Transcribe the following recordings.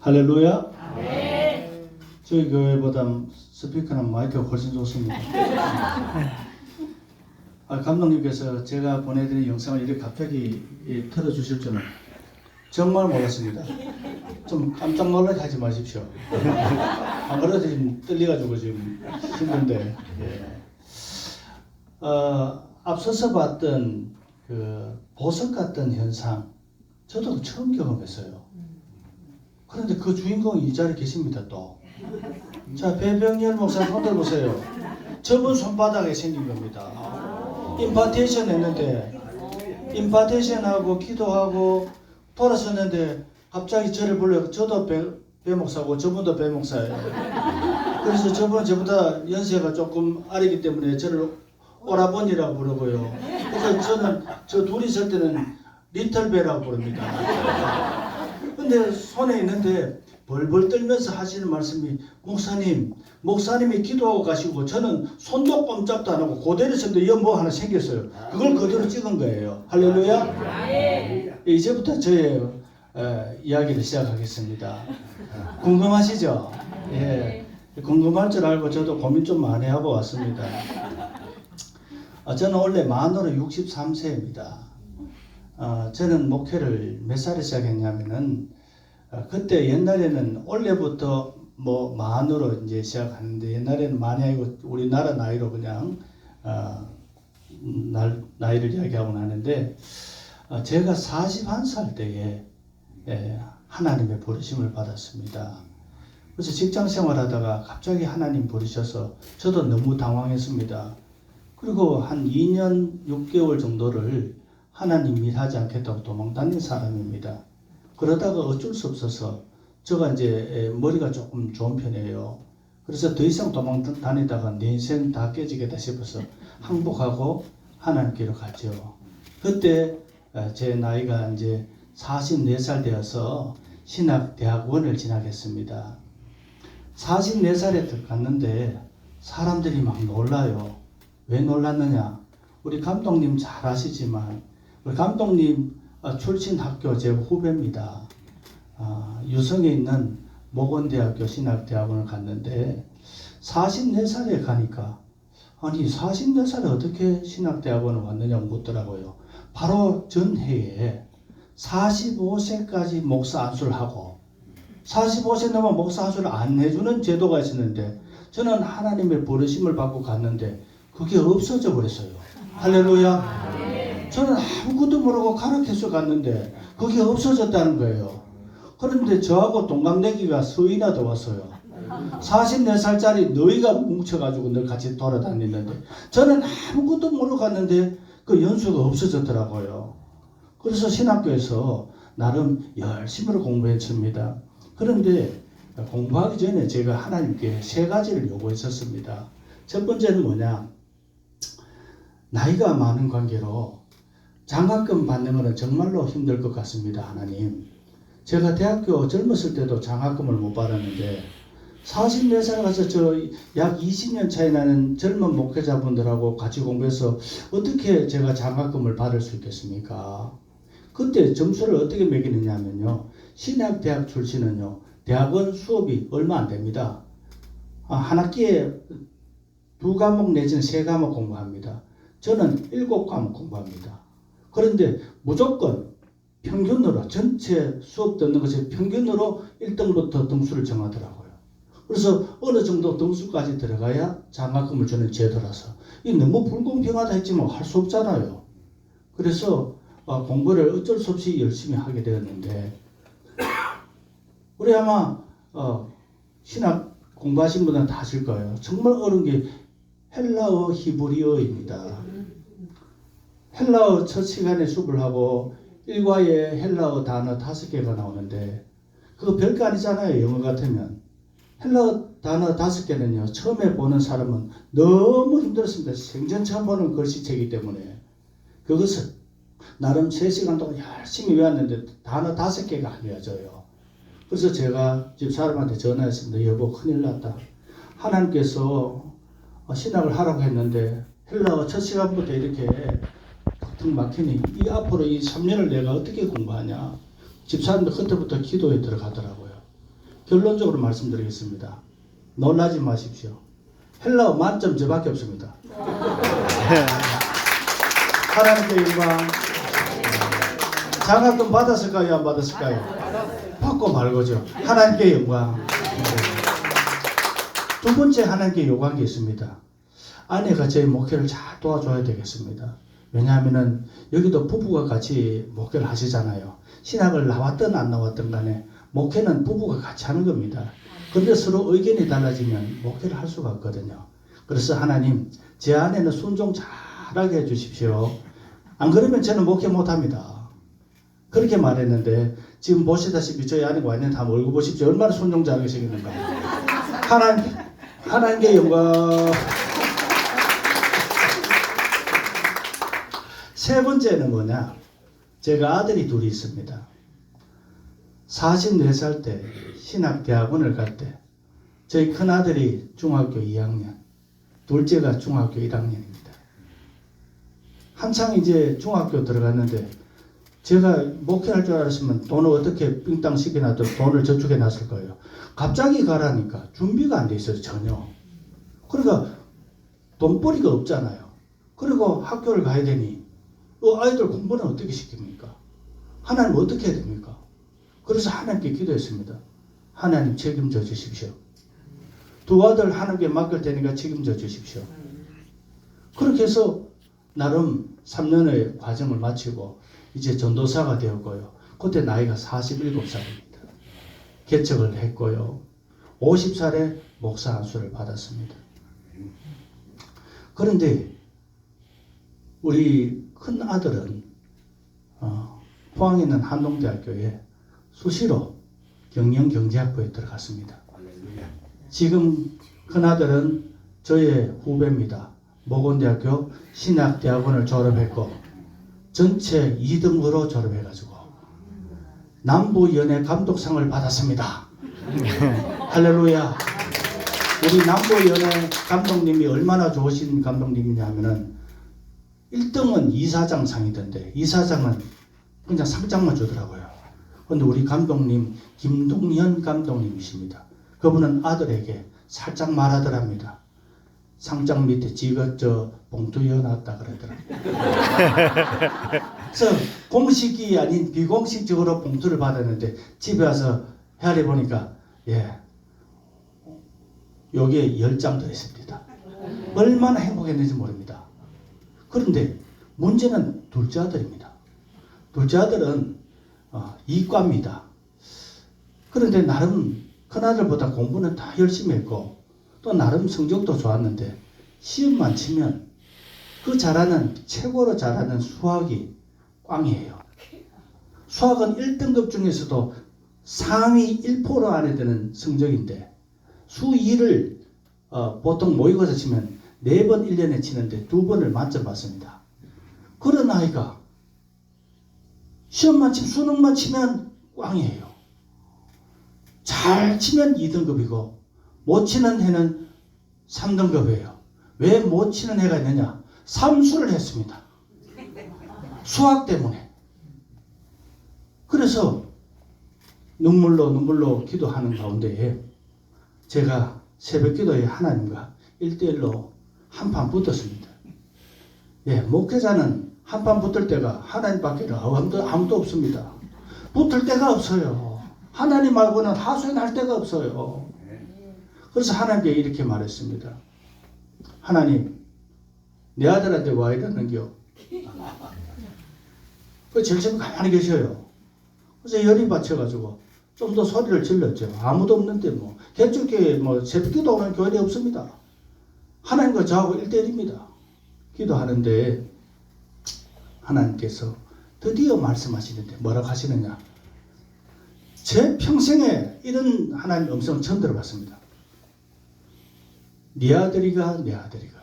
할렐루야. 네. 저희 교회보다 스피커는 마이크가 훨씬 좋습니다. 감독님께서 제가 보내드린 영상을 이렇게 갑자기 틀어주실 줄은 정말 몰랐습니다. 좀 깜짝 놀라게 하지 마십시오. 안 그래도 지금 떨려가지고 지금 힘든데. 앞서서 봤던 그 보석 같은 현상, 저도 처음 경험했어요. 그런데 그 주인공이 이 자리에 계십니다, 또. 자, 배병렬 목사님 손 들어보세요. 저분 손바닥에 생긴 겁니다. 임파테이션 했는데, 임파테이션하고 기도하고 돌아섰는데, 갑자기 저를 불러요. 저도 배 목사고, 저분도 배 목사예요. 그래서 저분은 저보다 연세가 조금 아래기 때문에 저를 오라버니라고 부르고요. 그래서 저는 저 둘이 있을 때는 리틀배라고 부릅니다. 근데 손에 있는데 벌벌 떨면서 하시는 말씀이 목사님이 기도하고 가시고 저는 손도 꼼짝도 안 하고 그대로 있었는데 이거 뭐 하나 생겼어요. 그걸 그대로 찍은 거예요. 할렐루야. 이제부터 저의 이야기를 시작하겠습니다. 궁금하시죠? 예. 궁금할 줄 알고 저도 고민 좀 많이 하고 왔습니다. 저는 원래 만으로 63세입니다. 저는 목회를 몇 살에 시작했냐면은 그때 옛날에는 원래부터 뭐 만으로 이제 시작하는데 옛날에는 많이 아니고 우리나라 나이로 그냥 나이를 이야기하고 나는데 제가 41살 때에 하나님의 부르심을 받았습니다. 그래서 직장 생활하다가 갑자기 하나님 부르셔서 저도 너무 당황했습니다. 그리고 한 2년 6개월 정도를 하나님 일하지 않겠다고 도망 다닌 사람입니다. 그러다가 어쩔 수 없어서 제가 이제 머리가 조금 좋은 편이에요. 그래서 더 이상 도망 다니다가 내 인생 다 깨지겠다 싶어서 항복하고 하나님께로 갔죠. 그때 제 나이가 이제 44살 되어서 신학대학원을 진학했습니다. 44살에 갔는데 사람들이 막 놀라요. 왜 놀랐느냐? 우리 감독님 잘 아시지만 우리 감독님 출신 학교 제 후배입니다. 유성에 있는 모건대학교 신학대학원을 갔는데 44살에 가니까 아니 44살에 어떻게 신학대학원을 왔느냐고 묻더라고요. 바로 전해에 45세까지 목사 안수를 하고 45세 넘으면 목사 안수를 안 해주는 제도가 있었는데 저는 하나님의 부르심을 받고 갔는데 그게 없어져 버렸어요. 할렐루야. 저는 아무것도 모르고 가르쳐서 갔는데 그게 없어졌다는 거예요. 그런데 저하고 동갑내기가 서이나 더 왔어요. 44살짜리 너희가 뭉쳐가지고 늘 같이 돌아다니는데 저는 아무것도 모르고 갔는데 그 연수가 없어졌더라고요. 그래서 신학교에서 나름 열심히 공부했습니다. 그런데 공부하기 전에 제가 하나님께 세 가지를 요구했었습니다. 첫 번째는 뭐냐? 나이가 많은 관계로 장학금 받는 것은 정말로 힘들 것 같습니다. 하나님. 제가 대학교 젊었을 때도 장학금을 못 받았는데 44살 가서 저 약 20년 차이 나는 젊은 목회자분들하고 같이 공부해서 어떻게 제가 장학금을 받을 수 있겠습니까? 그때 점수를 어떻게 매기느냐 하면요. 신학대학 출신은요. 대학원 수업이 얼마 안 됩니다. 한 학기에 2과목 내지는 3과목 공부합니다. 저는 7과목 공부합니다. 그런데 무조건 평균으로 전체 수업 듣는 것에 평균으로 1등부터 등수를 정하더라고요. 그래서 어느 정도 등수까지 들어가야 장학금을 주는 제도라서 이 너무 불공평하다 했지만 할 수 없잖아요. 그래서 공부를 어쩔 수 없이 열심히 하게 되었는데 우리 아마 신학 공부하신 분은 다 아실 거예요. 정말 어려운 게 헬라어 히브리어입니다. 헬라어 첫 시간에 수업을 하고 일과에 헬라어 단어 5개가 나오는데 그거 별거 아니잖아요. 영어 같으면. 헬라어 단어 5개는요. 처음에 보는 사람은 너무 힘들었습니다. 생전 처음 보는 글씨체이기 때문에. 그것을 나름 3시간 동안 열심히 외웠는데 단어 5개가 안 외워져요. 그래서 제가 집 사람한테 전화했습니다. 여보 큰일 났다. 하나님께서 신학을 하라고 했는데 헬라어 첫 시간부터 이렇게 턱 막히니 이 앞으로 이 3년을 내가 어떻게 공부하냐. 집사람도 그때부터 기도에 들어가더라고요. 결론적으로 말씀드리겠습니다. 놀라지 마십시오. 헬라어 만점 저밖에 없습니다. 하나님께 영광. 장학금 받았을까요? 안 받았을까요? 받고 말고죠. 하나님께 영광. 두 번째 하나님께 요구한 게 있습니다. 아내가 저희 목회를 잘 도와줘야 되겠습니다. 왜냐하면은 여기도 부부가 같이 목회를 하시잖아요. 신학을 나왔든 안 나왔든 간에 목회는 부부가 같이 하는 겁니다. 그런데 서로 의견이 달라지면 목회를 할 수가 없거든요. 그래서 하나님, 제 아내는 순종 잘하게 해주십시오. 안 그러면 저는 목회 못합니다. 그렇게 말했는데 지금 보시다시피 저희 아내가 왔는데 한번 얼굴 보십시오. 얼마나 순종 잘하게 생겼는가. 하나님께 영광. 세 번째는 뭐냐? 제가 아들이 둘이 있습니다. 44살 때 신학대학원을 갈 때 저희 큰아들이 중학교 2학년, 둘째가 중학교 1학년입니다. 한창 이제 중학교 들어갔는데 제가 목회할 줄 알았으면 돈을 어떻게 삥땅 시켜놔도 돈을 저축해 놨을 거예요. 갑자기 가라니까 준비가 안 돼 있어요, 전혀. 그러니까 돈벌이가 없잖아요. 그리고 학교를 가야 되니 아이들 공부는 어떻게 시킵니까? 하나님 어떻게 해야 됩니까? 그래서 하나님께 기도했습니다. 하나님 책임져 주십시오. 두 아들 하나님께 맡길 테니까 책임져 주십시오. 그렇게 해서 나름 3년의 과정을 마치고 이제 전도사가 되었고요. 그때 나이가 47살입니다. 개척을 했고요. 50살에 목사 안수를 받았습니다. 그런데 우리 큰 아들은 포항에 있는 한동대학교에 수시로 경영경제학부에 들어갔습니다. 지금 큰 아들은 저의 후배입니다. 모건대학교 신학대학원을 졸업했고 전체 2등으로 졸업해가지고 남부연예 감독상을 받았습니다. 할렐루야. 우리 남부연예 감독님이 얼마나 좋으신 감독님이냐면은 1등은 이사장상이던데 이사장은 그냥 상장만 주더라고요. 그런데 우리 감독님 김동현 감독님이십니다. 그분은 아들에게 살짝 말하더랍니다. 상장 밑에 지가 봉투 이어놨다 그러더라고요. 그래서 공식이 아닌 비공식적으로 봉투를 받았는데 집에 와서 헤아려 보니까 여기에 10장 들어있습니다. 얼마나 행복했는지 모릅니다. 그런데 문제는 둘째 아들입니다. 둘째 아들은 이과입니다. 그런데 나름 큰아들보다 공부는 다 열심히 했고 또 나름 성적도 좋았는데 시험만 치면 그 잘하는 최고로 잘하는 수학이 꽝이에요. 수학은 1등급 중에서도 상위 1% 안에 드는 성적인데 수 2를 보통 모의고사 치면 4번 1년에 치는데 2번을 만점 받습니다. 그런 아이가 시험만 치면 수능만 치면 꽝이에요. 잘 치면 2등급이고 못 치는 해는 3등급이에요. 왜 못 치는 해가 있느냐? 삼수를 했습니다. 수학 때문에. 그래서 눈물로 기도하는 가운데에 제가 새벽 기도에 하나님과 1대1로 한판 붙었습니다. 목회자는 한판 붙을 때가 하나님밖에 아무도 없습니다. 붙을 데가 없어요. 하나님 말고는 하소연할 데가 없어요. 그래서 하나님께 이렇게 말했습니다. 하나님, 내 아들한테 와 이러는겨. 그 절처럼 가만히 계셔요. 그래서 열이 받쳐가지고 좀 더 소리를 질렀죠. 아무도 없는데 개척교회 새벽기도 오는 교회는 없습니다. 하나님과 저하고 1대1입니다. 기도하는데 하나님께서 드디어 말씀하시는데 뭐라고 하시느냐? 제 평생에 이런 하나님 음성을 처음 들어봤습니다. 네 아들이가 내 아들이가.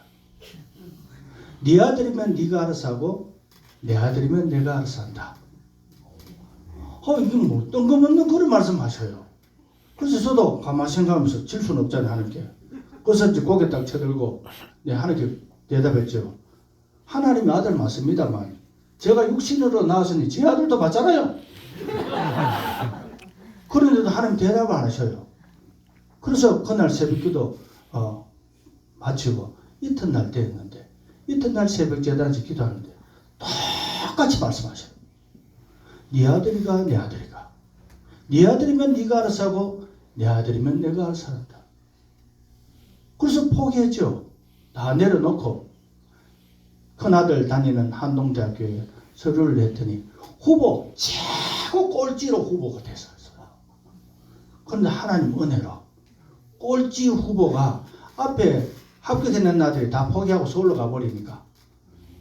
네 아들이면 네가 알아서 하고 내 아들이면 내가 알아서 한다. 이게 뜬금없는 그런 말씀하셔요. 그래서 저도 가만히 생각하면서 질 수는 없잖아요, 하나님께. 그래서 이제 고개 딱 쳐들고 하나님께 대답했죠. 하나님의 아들 맞습니다만 제가 육신으로 나왔으니 제 아들도 맞잖아요. 그런데도 하나님 대답을 안 하셔요. 그래서 그날 새벽기도 마치고 이튿날 됐는데 이튿날 새벽 제단에서 기도하는데 똑같이 말씀하셔요. 네 아들이가 내 아들이가 네 아들이면 네가 알아서 하고 내 아들이면 내가 알아서 한다. 그래서 포기했죠. 다 내려놓고 큰아들 다니는 한동대학교에 서류를 냈더니 후보 최고 꼴찌로 후보가 됐어요. 그런데 하나님 은혜로 꼴찌 후보가 앞에 합격했는 아들이 다 포기하고 서울로 가버리니까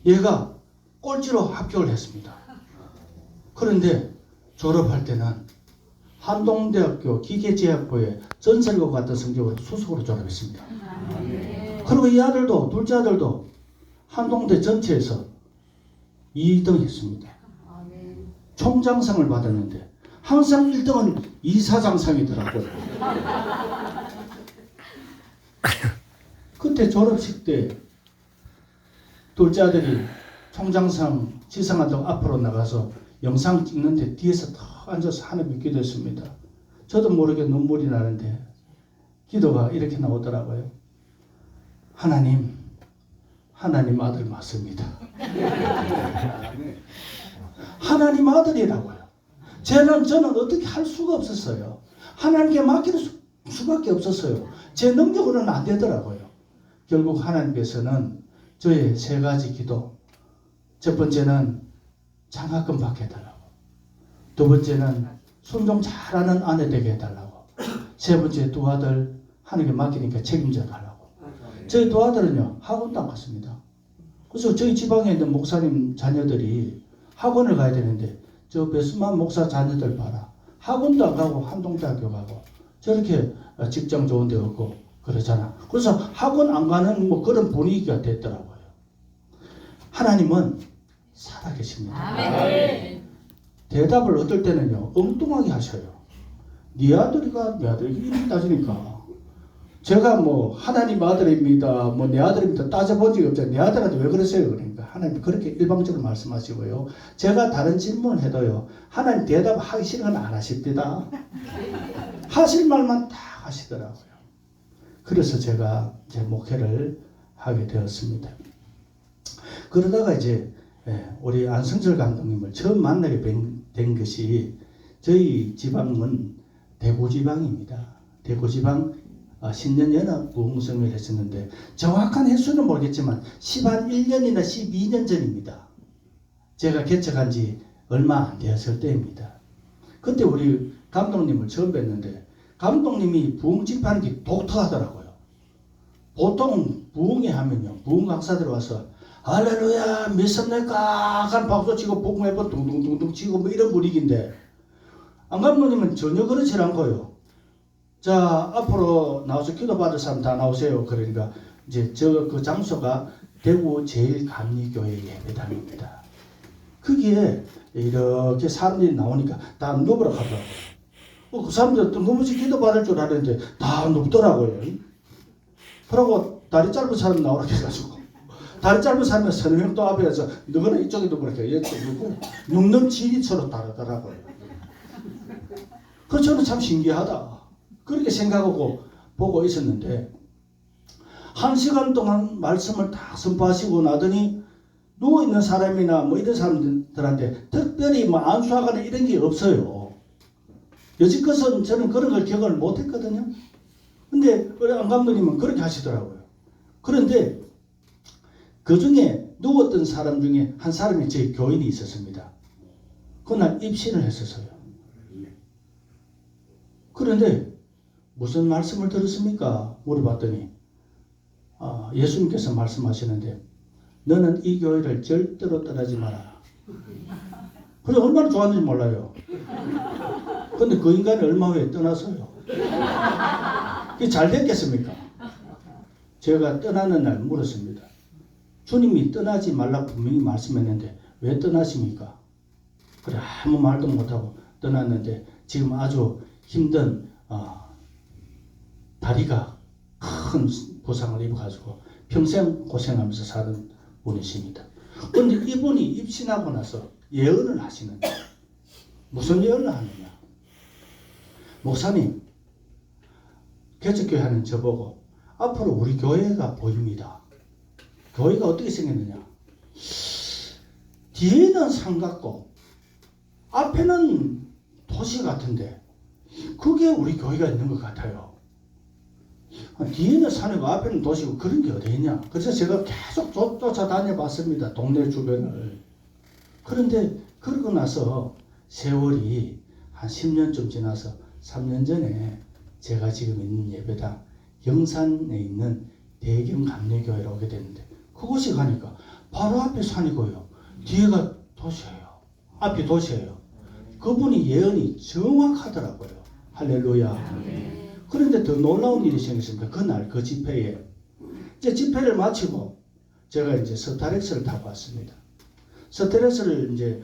얘가 꼴찌로 합격을 했습니다. 그런데 졸업할 때는 한동대학교 기계제약부의 전설과 같은 성적으로 수석으로 졸업했습니다. 그리고 이 아들도 둘째 아들도 한동대 전체에서 2등 했습니다. 총장상을 받았는데 항상 1등은 이사장상이더라고요. 그때 졸업식 때 둘째 아들이 총장상 지상한다고 앞으로 나가서 영상 찍는데 뒤에서 탁 앉아서 하나님 기도했습니다. 저도 모르게 눈물이 나는데 기도가 이렇게 나오더라고요. 하나님 아들 맞습니다. 하나님 아들이라고요. 저는 어떻게 할 수가 없었어요. 하나님께 맡길 수밖에 없었어요. 제 능력으로는 안 되더라고요. 결국 하나님께서는 저의 3가지 기도, 첫 번째는 장학금 받게 해달라고, 두 번째는 순종 잘하는 아내 되게 해달라고, 세 번째 두 아들 하나님께 맡기니까 책임져 달라고. 저희 두 아들은요 학원도 안 갔습니다. 그래서 저희 지방에 있는 목사님 자녀들이 학원을 가야 되는데 저 배수만 목사 자녀들 봐라. 학원도 안 가고 한동대학교 가고 저렇게 직장 좋은 데 없고 그러잖아. 그래서 학원 안 가는 뭐 그런 분위기가 됐더라고요. 하나님은 살아계십니다. 아멘. 대답을 어떨 때는요 엉뚱하게 하셔요. 네 아들이가 내 아들이 이렇게 따지니까 제가 뭐 하나님 아들입니다, 뭐 내 아들입니다 따져본 적이 없잖아요. 내 아들한테 왜 그러세요? 그러니까 하나님 그렇게 일방적으로 말씀하시고요. 제가 다른 질문을 해도요 하나님 대답하기 싫은 건 안 하십니다. 하실 말만 다 하시더라고요. 그래서 제가 제 목회를 하게 되었습니다. 그러다가 이제 우리 안성철 감독님을 처음 만나게 된 것이 저희 지방은 대구 지방입니다. 대구 지방 신년연합 부흥성회를 했었는데 정확한 횟수는 모르겠지만 11년이나 12년 전입니다. 제가 개척한 지 얼마 안 되었을 때입니다. 그때 우리 감독님을 처음 뵀는데 감독님이 부흥 집회하는 게 독특하더라고요. 보통 부흥회 하면요 부흥 강사들 와서 할렐루야 믿습니까? 한 박수 치고 복음 몇 번 둥둥둥둥 치고 뭐 이런 분위기인데 안 감독님은 전혀 그렇지 않고요. 자 앞으로 나와서 기도받을 사람 다 나오세요. 그러니까 이제 그 장소가 대구 제일감리교회 예배당입니다. 거기에 이렇게 사람들이 나오니까 다 누우라 하더라고요. 그 사람들 또 너무지 기도받을 줄 알았는데 다 눕더라고요. 그러고 다리 짧은 사람 나오라 해가지고 다리 짧은 사람은 서너 명 또 앞에서 너는 이쪽에도 그렇게 이쪽 누고 눕는 질이 서로 다르더라고요. 그 저는 참 신기하다 그렇게 생각하고 보고 있었는데 1시간 동안 말씀을 다 선포하시고 나더니 누워있는 사람이나 뭐 이런 사람들한테 특별히 뭐 안수하거나 이런 게 없어요. 여지껏은 저는 그런 걸 경험을 못했거든요. 근데 우리 안 감독님은 그렇게 하시더라고요. 그런데 그 중에 누웠던 사람 중에 한 사람이 저희 교인이 있었습니다. 그날 입신을 했었어요. 그런데 무슨 말씀을 들었습니까? 물어봤더니 예수님께서 말씀하시는데 너는 이 교회를 절대로 떠나지 마라. 그래 얼마나 좋았는지 몰라요. 근데 그 인간이 얼마 후에 떠나서요. 그게 잘 됐겠습니까? 제가 떠나는 날 물었습니다. 주님이 떠나지 말라고 분명히 말씀했는데 왜 떠나십니까? 그래 아무 말도 못하고 떠났는데 지금 아주 힘든 다리가 큰 부상을 입어가지고 평생 고생하면서 사는 분이십니다. 그런데 이분이 입신하고 나서 예언을 하시는데 무슨 예언을 하느냐? 목사님 개척교회 하는 저보고 앞으로 우리 교회가 보입니다. 교회가 어떻게 생겼느냐. 뒤에는 산 같고 앞에는 도시 같은데 그게 우리 교회가 있는 것 같아요. 뒤에는 산이고 앞에는 도시고 그런 게 어디 있냐. 그래서 제가 계속 쫓아다녀 봤습니다. 동네 주변을. 그런데 그러고 나서 세월이 한 10년쯤 지나서 3년 전에 제가 지금 있는 예배당 영산에 있는 대경감리교회로 오게 됐는데 그곳에 가니까 바로 앞에 산이고요. 뒤에가 도시예요. 앞이 도시예요. 그분이 예언이 정확하더라고요. 할렐루야. 그런데 더 놀라운 일이 생겼습니다. 그날 그 집회에 이제 집회를 마치고 제가 이제 스타렉스를 타고 왔습니다. 스타렉스를 이제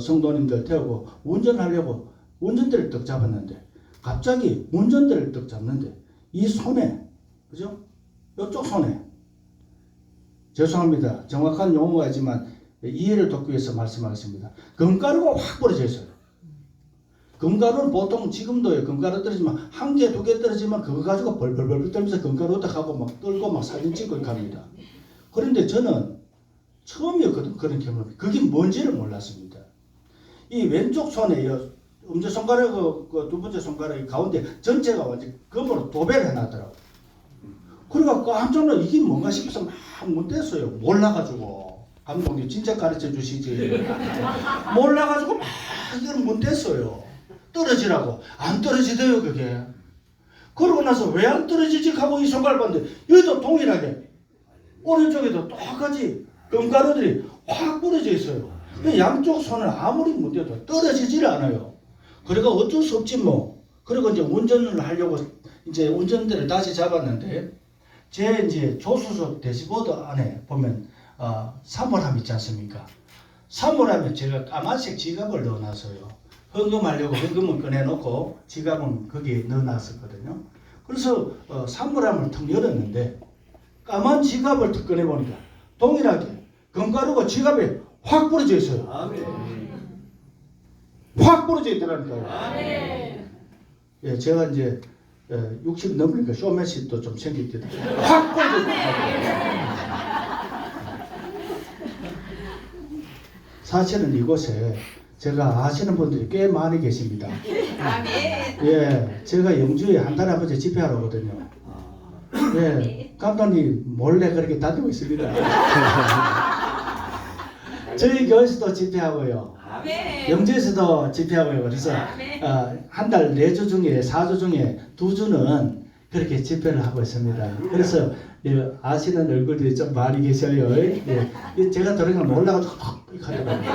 성도님들 태우고 운전하려고 운전대를 떡 잡았는데 갑자기 운전대를 떡 잡는데 이 손에 그죠? 이쪽 손에 죄송합니다. 정확한 용어가 있지만 이해를 돕기 위해서 말씀하겠습니다. 금가루가 확 벌어져 있어요. 금가루는 보통 지금도 금가루 떨어지면 한 개, 두 개 떨어지면 그거 가지고 벌벌벌 떨면서 금가루 딱 하고 막 떨고 막 사진 찍고 이렇게 합니다. 그런데 저는 처음이었거든, 그런 경험이. 그게 뭔지를 몰랐습니다. 이 왼쪽 손에 엄지손가락 그 두 번째 손가락 가운데 전체가 완전 금으로 도배를 해놨더라고. 그래갖고 깜짝 놀라 이게 뭔가 싶어서 막 문댔어요. 몰라가지고. 감독님 진짜 가르쳐 주시지. 몰라가지고 막 이걸 문댔어요. 떨어지라고. 안 떨어지대요 그게. 그러고 나서 왜 안 떨어지지 하고 이 손가락 봤는데 여기도 동일하게 오른쪽에도 똑같이 금가루들이 확 부러져 있어요. 양쪽 손을 아무리 문대도 떨어지질 않아요. 그러니까 어쩔 수 없지 뭐. 그리고 이제 운전을 하려고 이제 운전대를 다시 잡았는데 제 이제 조수석 대시보드 안에 보면 사물함 있지 않습니까? 사물함에 제가 까만색 지갑을 넣어놨어요. 헌금하려고 헌금은 꺼내놓고 지갑은 거기에 넣어놨었거든요. 그래서 사물함을 턱 열었는데 까만 지갑을 턱 꺼내보니까 동일하게 금가루가 지갑에 확 부러져 있어요. 확 부러져 있더라니까요. 예, 제가 이제 60 넘으니까 쇼맨십도 좀 생기게 돼. 확 부러져 있더라고요. 사실은 이곳에 제가 아시는 분들이 꽤 많이 계십니다. 예, 제가 영주에 한 달에 한 번씩 집회하러 오거든요. 예, 감독님 몰래 그렇게 다니고 있습니다. 저희 교회에서도 집회하고요. 영주에서도 집회하고요. 그래서 한 달 4주 중에 4주 중에 2주는 그렇게 집회를 하고 있습니다. 그래서 예, 아시는 얼굴들이 좀 많이 계셔요. 예, 제가 들은 걸 몰라가지고 이렇게 하더라고요.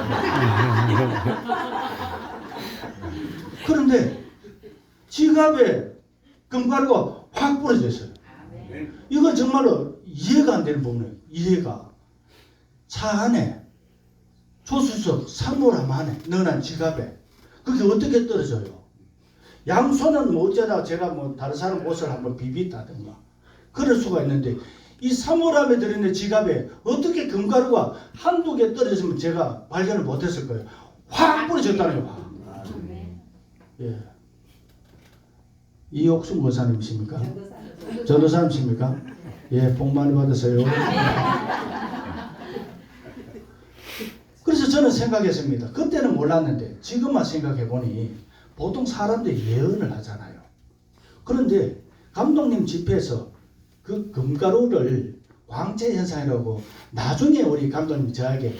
그런데 지갑에 금가루가 확 부러져 있어요. 이건 정말로 이해가 안 되는 부분이에요. 이해가. 차 안에 조수석 사물함 안에 넣어놓은 지갑에 그게 어떻게 떨어져요? 양손은 뭐 어쩌다 제가 뭐 다른 사람 옷을 한번 비비다든가 그럴 수가 있는데 이 사물함에 들어있는 지갑에 어떻게 금가루가 한두 개 떨어졌으면 제가 발견을 못했을 거예요. 확 부러졌다는 거예요. 예. 이옥순 권사님이십니까? 전도사님이십니까? 예, 복 많이 받으세요. 그래서 저는 생각했습니다. 그때는 몰랐는데 지금만 생각해보니 보통 사람들이 예언을 하잖아요. 그런데 감독님 집회에서 그 금가루를 광채 현상이라고 나중에 우리 감독님 저에게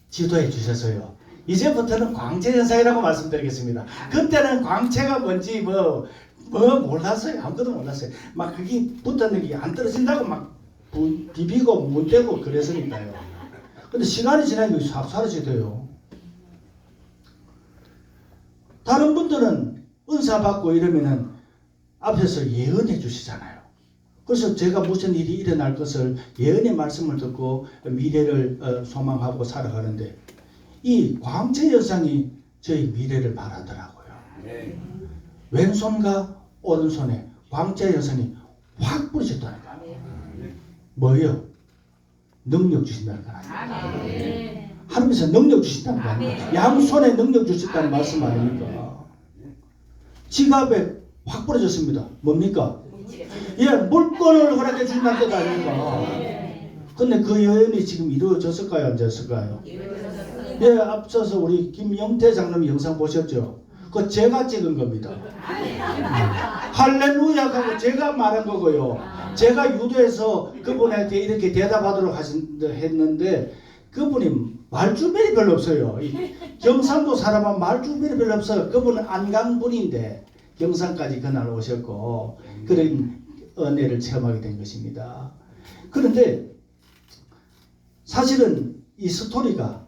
지도해 주셔서요. 이제부터는 광채 현상이라고 말씀드리겠습니다. 그때는 광채가 뭔지 뭐 몰랐어요. 아무것도 몰랐어요. 막 그게 붙었는 게 안 떨어진다고 막 비비고 문대고 그랬으니까요. 근데 시간이 지나니까 싹 사라지대요. 다른 분들은 은사 받고 이러면은 앞에서 예언해 주시잖아요. 그래서 제가 무슨 일이 일어날 것을 예언의 말씀을 듣고 미래를 소망하고 살아가는데 이 광채 현상이 저희 미래를 말하더라고요. 왼손과 오른손에 광채 현상이 확 부러졌다는 거예요. 뭐예요? 능력 주신다는 거 아니에요. 하나님께서 능력 주신다는 거 아니에요. 양손에 능력 주신다는 말씀 아닙니까? 지갑에 확 부러졌습니다. 뭡니까? 예, 물건을 허락해 준다는 뜻 아닙니까? 근데 그 여인이 지금 이루어졌을까요? 안 됐을까요? 예, 앞서서 우리 김영태 장로님 영상 보셨죠? 그거 제가 찍은 겁니다. 할렐루야 하고 제가 말한 거고요. 제가 유도해서 그분한테 이렇게 대답하도록 했는데 그분이 말주변이 별로 없어요. 경상도 사람은 말주변이 별로 없어요. 그분은 안강 분인데 경상까지 그날 오셨고 그런 은혜를 체험하게 된 것입니다. 그런데 사실은 이 스토리가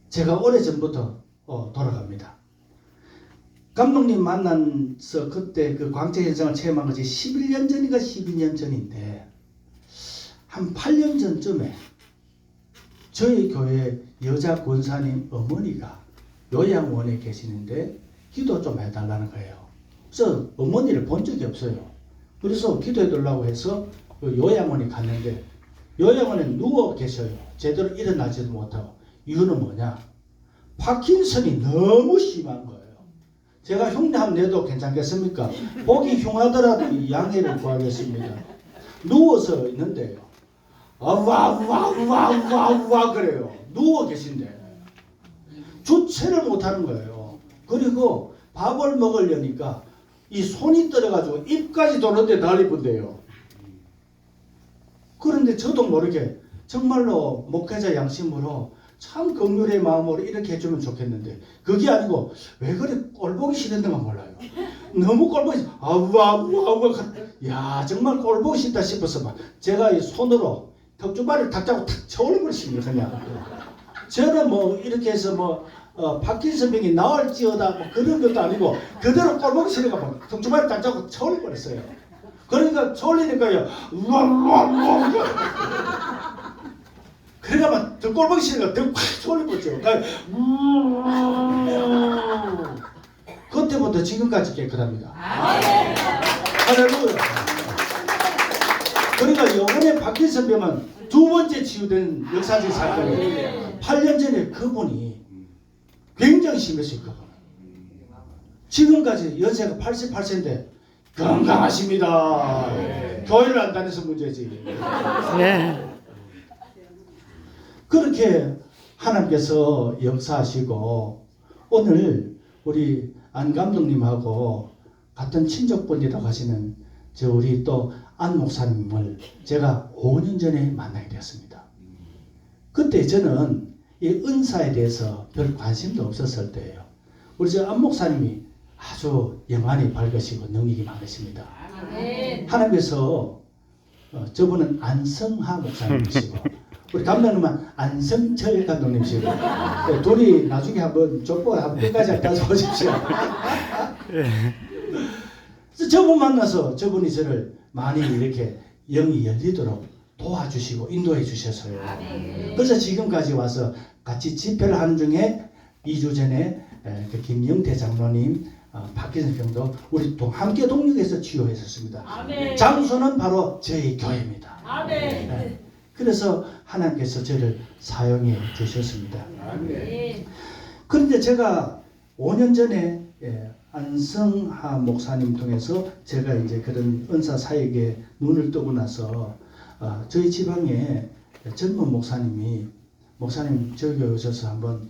제가 오래전부터 돌아갑니다. 감독님 만나서 그때 그 광채 현상을 체험한 것이 11년 전인가 12년 전인데 한 8년 전쯤에 저희 교회 여자 권사님 어머니가 요양원에 계시는데 기도 좀 해달라는 거예요. 그래서 어머니를 본 적이 없어요. 그래서 기도해달라고 해서 요양원에 갔는데 요양원에 누워 계셔요. 제대로 일어나지도 못하고. 이유는 뭐냐? 파킨슨이 너무 심한 거예요. 제가 흉내 한번 내도 괜찮겠습니까? 보기 흉하더라도 양해를 구하겠습니다. 누워서 있는데요. 와와와와와 그래요. 누워 계신데 주체를 못하는 거예요. 그리고 밥을 먹으려니까 이 손이 떨어가지고 입까지 도는데 난리 분대요. 그런데 저도 모르게 정말로 목회자 양심으로 참 긍휼의 마음으로 이렇게 해주면 좋겠는데 그게 아니고 왜 그래 꼴보기 싫은데만 몰라요. 너무 꼴보기 아우아우아우 야 정말 꼴보기 싫다 싶어서 막 제가 이 손으로 턱주발을 탁 잡고 탁 쳐올려버리십니다. 그냥 저는 뭐 이렇게 해서 뭐 파킨슨 병이 나을지어다 뭐 그런 것도 아니고 그대로 꼴보기 싫으니까 막 턱주발을 탁 잡고 쳐올려버렸어요. 그러니까 쳐올리니까요 우와우와우와 그러니까 막 더 꼴보기 싫으니까 더 팍 쳐올려버렸죠. 그때부터 지금까지 깨끗합니다. 할렐루야. 그러니까 이번에 파킨슨 병은 두 번째 치유된 역사적 사건이에요. 8년 전에 그분이 굉장히 심했어요. 그분. 지금까지 연세가 88세인데 건강하십니다. 교회를 안 다녀서 문제지. 그렇게 하나님께서 역사하시고 오늘 우리 안 감독님하고 같은 친족분이라고 하시는 저 우리 또 안 목사님을 제가 5년 전에 만나게 되었습니다. 그때 저는 이 은사에 대해서 별 관심도 없었을 때예요. 우리 저 안 목사님이 아주 영안이 밝으시고 능력이 많으십니다. 하나님께서 저분은 안성하 목사님이시고 우리 감독님은 안성철 감독님이시고 둘이 나중에 한번 족보 한번 끝까지 가서 보십시오. 저분 만나서 저분이 저를 많이 이렇게 영이 열리도록 도와주시고 인도해 주셔서요. 그래서 지금까지 와서 같이 집회를 하는 중에 2주 전에 그 김영태 장로님 파킨슨 병도 우리 함께 동력해서 치유했었습니다. 장소는 바로 저희 교회입니다. 네. 그래서 하나님께서 저를 사용해 주셨습니다. 그런데 제가 5년 전에 안성하 목사님 통해서 제가 이제 그런 은사 사역에 눈을 뜨고 나서 저희 지방에 젊은 목사님 저기 오셔서 한번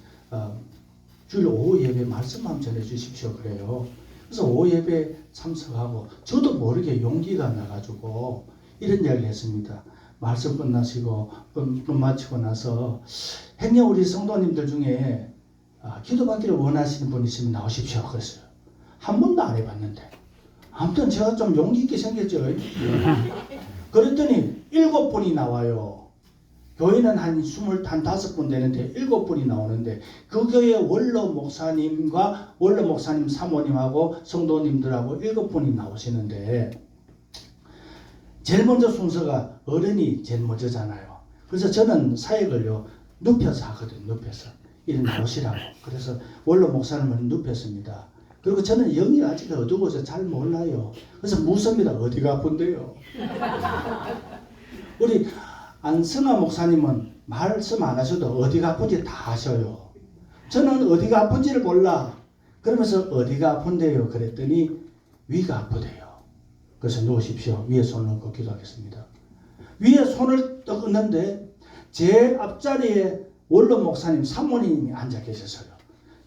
주일 오후 예배 말씀 한번 전해 주십시오 그래요. 그래서 오후 예배 참석하고 저도 모르게 용기가 나가지고 이런 이야기를 했습니다. 말씀 끝나시고 마치고 나서 행여 우리 성도님들 중에 기도받기를 원하시는 분 있으면 나오십시오 그랬어요. 한 번도 안 해봤는데 아무튼 제가 좀 용기 있게 생겼죠. 그랬더니 7분이 나와요. 교회는 한 25분 되는데 7분이 나오는데 그 교회 원로 목사님과 원로 목사님 사모님하고 성도님들하고 7분이 나오시는데 제일 먼저 순서가 어른이 제일 먼저잖아요. 그래서 저는 사역을요 눕혀서 하거든요. 눕혀서 이리 나오시라고. 그래서 원로 목사님은 눕혔습니다. 그리고 저는 영이 아직 어두워서 잘 몰라요. 그래서 묻습니다. 어디가 아픈데요? 우리 안성하 목사님은 말씀 안 하셔도 어디가 아픈지 다 아셔요. 저는 어디가 아픈지를 몰라. 그러면서 어디가 아픈데요? 그랬더니 위가 아프대요. 그래서 누우십시오. 위에 손을 얹고 기도하겠습니다. 위에 손을 떡 얹는데 제일 앞자리에 원로 목사님 사모님이 앉아 계셨어요.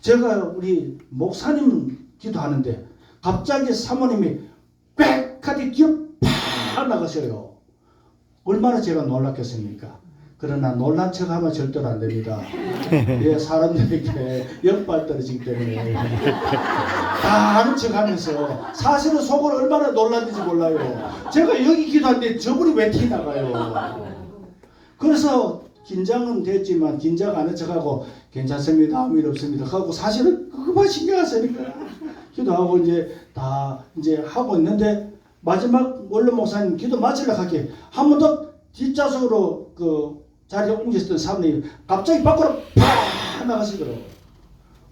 제가 우리 목사님 기도하는데 갑자기 사모님이 꽥하게 기어 팍 나가셔요. 얼마나 제가 놀랐겠습니까? 그러나 놀란 척하면 절대로 안 됩니다. 예, 사람들에게 역발 떨어지기 때문에 다 아는 척하면서 사실은 속으로 얼마나 놀랐는지 몰라요. 제가 여기 기도하는데 저분이 왜 티 나가요? 그래서 긴장은 됐지만 긴장 안 한 척하고 괜찮습니다, 아무 일 없습니다 하고 사실은 그것만 신경 안 쓰니까 기도하고 이제 다 이제 하고 있는데 마지막 원로 목사님 기도 마치려고 하게 한 번 더 뒷좌석으로 그 자리에 옮겼던 사람이 갑자기 밖으로 팍 나가시더라고요.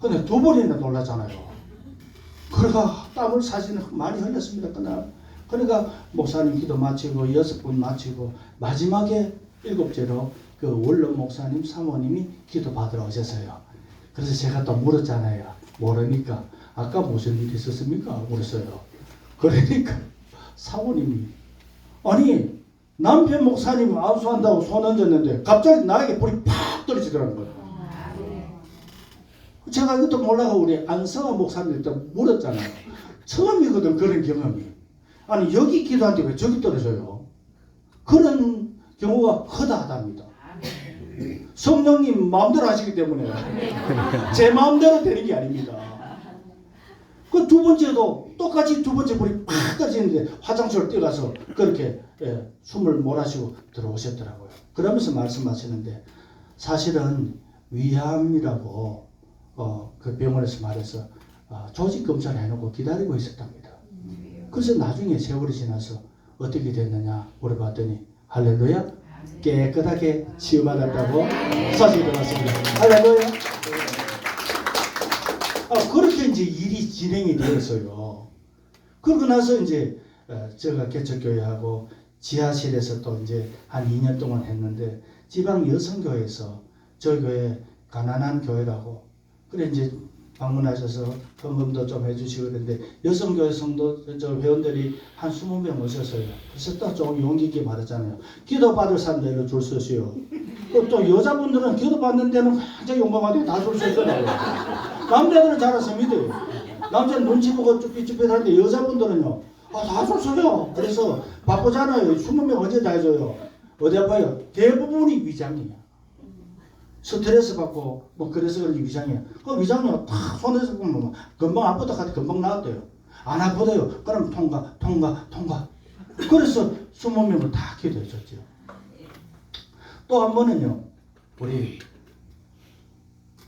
근데 두 번이나 놀랐잖아요. 그러니까 땀을 사실은 많이 흘렸습니다. 그날. 그러니까 목사님 기도 마치고 6분 마치고 마지막에 7제로 그 원로 목사님 사모님이 기도 받으러 오셨어요. 그래서 제가 또 물었잖아요. 모르니까 아까 무슨 일이 있었습니까? 물었어요. 그러니까 사모님이 아니 남편 목사님 안수한다고 손 얹었는데 갑자기 나에게 불이 팍 떨어지더라는 거예요. 제가 이것도 몰라서 우리 안성환 목사님한테 물었잖아요. 처음이거든 그런 경험이. 아니 여기 기도하는데 왜 저기 떨어져요? 그런 경우가 허다하답니다. 성령님 마음대로 하시기 때문에 제 마음대로 되는 게 아닙니다. 그 두 번째도 똑같이 두 번째 불이 팍 떨어지는데 화장실을 뛰어가서 그렇게 숨을 몰아쉬고 들어오셨더라고요. 그러면서 말씀하시는데 사실은 위암이라고 그 병원에서 말해서 조직 검사를 해놓고 기다리고 있었답니다. 그래서 나중에 세월이 지나서 어떻게 됐느냐 물어봤더니 할렐루야 깨끗하게 치유받았다고 소식이 들었습니다. 할렐루야. 그렇게 이제 일이 진행이 되었어요. 그러고 나서 이제 제가 개척교회하고 지하실에서 또 이제 한 2년 동안 했는데 지방 여성교회에서 저 교회 가난한 교회라고 그래 이제 방문하셔서 헌금도 좀 해주시고 그랬는데 여성교회 성도 저 회원들이 한 20명 오셨어요. 그래서 또 좀 용기 있게 말했잖아요. 기도 받을 사람들로 줄 서시오. 또 여자분들은 기도 받는 데는 굉장히 용감하게 다 줄 서 있더라고요. 남자들은 잘 와서 믿어요. 남자는 눈치 보고 쭈삣쭈삣하는데 여자분들은요. 다 줄 서요. 그래서 바쁘잖아요. 20명 언제 다 해줘요. 어디 아파요? 대부분이 위장이에요. 스트레스 받고 뭐 그래서 그런지 위장이에요. 그 위장이요 탁 손에서 보면 금방 아프다 하더니 금방 나왔대요. 안 아프대요. 그럼 통과. 그래서 20명을 다 기도해 줬죠. 또 한 번은요. 우리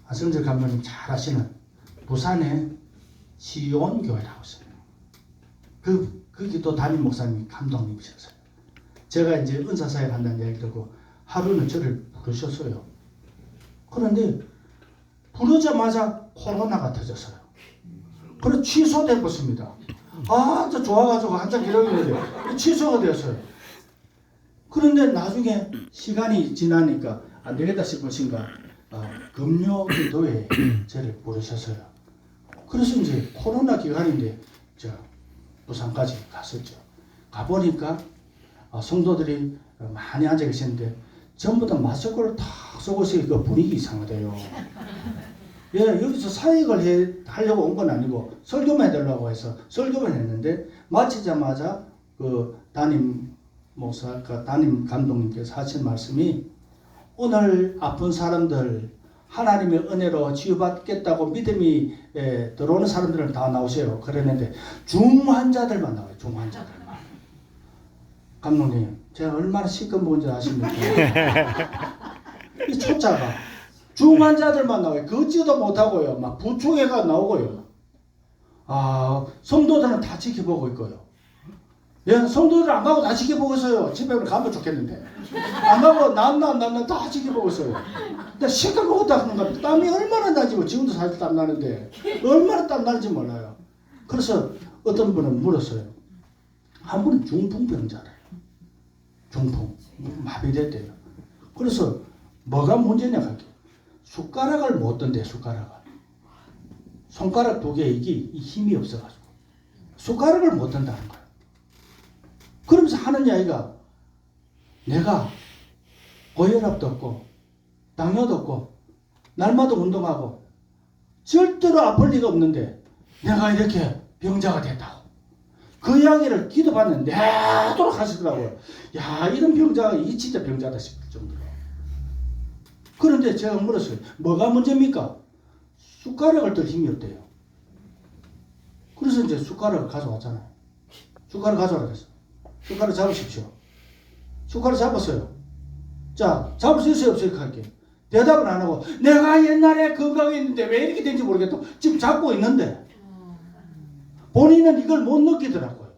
안성철 감독님 잘 아시는 부산에 시온교회라고 있어요. 거기도 담임 목사님 감독님이셨어요. 제가 이제 은사사역 한다는 얘기 듣고 하루는 저를 부르셨어요. 그런데 부르자마자 코로나가 터졌어요. 그래서 취소된 것입니다. 저 좋아가지고 한참 기다리는데 취소가 되었어요. 그런데 나중에 시간이 지나니까 안 되겠다 싶으신가 금요 기도에 저를 부르셨어요. 그래서 이제 코로나 기간인데 부산까지 갔었죠. 가보니까 성도들이 많이 앉아 계시는데 전부 다 마스크를 탁 쓰고 있으니까 분위기 이상하대요. 여기서 사역을 하려고 온 건 아니고 설교만 해달라고 해서 설교만 했는데 마치자마자 그 담임 감독님께서 하신 말씀이 오늘 아픈 사람들 하나님의 은혜로 치유받겠다고 믿음이 들어오는 사람들은 다 나오세요. 그랬는데 중환자들만 나와요. 중환자들만. 감독님 제가 얼마나 시끄러운지 아십니까? 이 초짜가 중환자들만 나와요. 걷지도 못하고요. 막 부충해가 나오고요. 성도들은 다 지켜보고 있고요. 성도들 안 가고 다 지켜보고 있어요. 집에 가면 좋겠는데 안 가고 난 다 지켜보고 있어요. 근데 시끄러웠다 하는 겁니다. 땀이 얼마나 나지 뭐 지금도 사실 땀 나는데 얼마나 땀 나는지 몰라요. 그래서 어떤 분은 물었어요. 한 분은 중풍병자래요. 중풍 마비됐대요. 그래서 뭐가 문제냐 할게. 숟가락을 못 던대. 숟가락을 손가락 두 개 이게 힘이 없어가지고 숟가락을 못 던다는 거예요. 그러면서 하는 이야기가 내가 고혈압도 없고 당뇨도 없고 날마다 운동하고 절대로 아플 리가 없는데 내가 이렇게 병자가 됐다고. 그 이야기를 기도받는 내도록 하시더라고요. 야, 이런 병자가 이 진짜 병자다 싶을 정도로. 그런데 제가 물었어요. 뭐가 문제입니까? 숟가락을 들 힘이 없대요. 그래서 이제 숟가락을 가져왔잖아요. 숟가락 가져오라 그랬어요. 숟가락 잡으십시오. 숟가락 잡았어요. 자, 잡을 수 있어요, 없어요? 할게. 대답은 안 하고 내가 옛날에 건강했는데 왜 이렇게 된지 모르겠다고 지금 잡고 있는데 본인은 이걸 못 느끼더라고요.